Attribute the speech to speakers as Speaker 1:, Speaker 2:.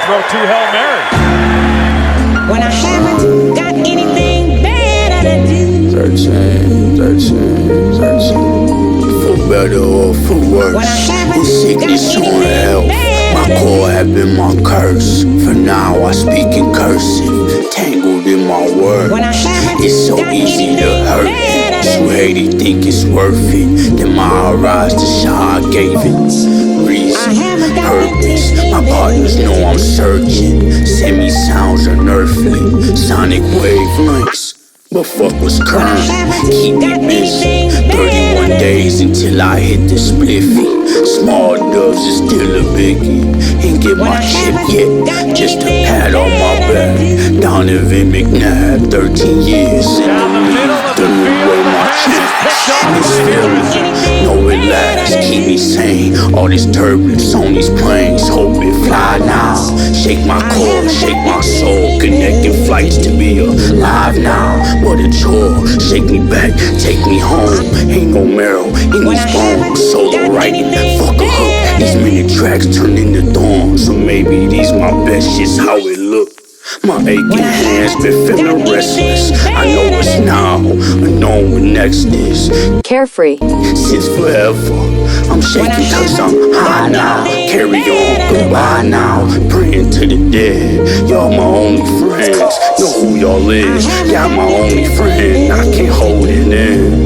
Speaker 1: throw 2 Hail Marys.
Speaker 2: When I haven't got anything better to do.
Speaker 3: 13. For better or for worse, in sickness or health, my core have been my curse. For now I speak in cursive, tangled in my words. It's so easy to hurt it, so hate it, think it's worth it. Then my rise to shine, I gave it reason, purpose. My partners know I'm searching. Semi sounds unearthly, sonic wavelengths. But fuck what's current, keep me busy. 31 days until I hit the spliffy. Small dubs is still a biggie. Ain't get my chip yet, just a pat on my back. Donovan McNabb, 13 years in the league. Threw away my chance, it's feeling. No it lasts, keep me sane. All this turbulence on these planes, hope it fly now. Shake my core, shake my soul. Connecting flights to be alive now. What a chore, shake me back, take me home. Ain't no marrow in these bones. Solo writing, fuck a hook. These minute tracks turn into thorns. So maybe these my best shit's how it look. My aching hands been feeling restless. I know it's now, unknown what next is.
Speaker 4: Carefree.
Speaker 3: Since forever, I'm shaking cause I'm high now. Carry on, goodbye now. Praying to the dead, y'all my only friends. Know who y'all is, y'all my only friend. I can't hold it in.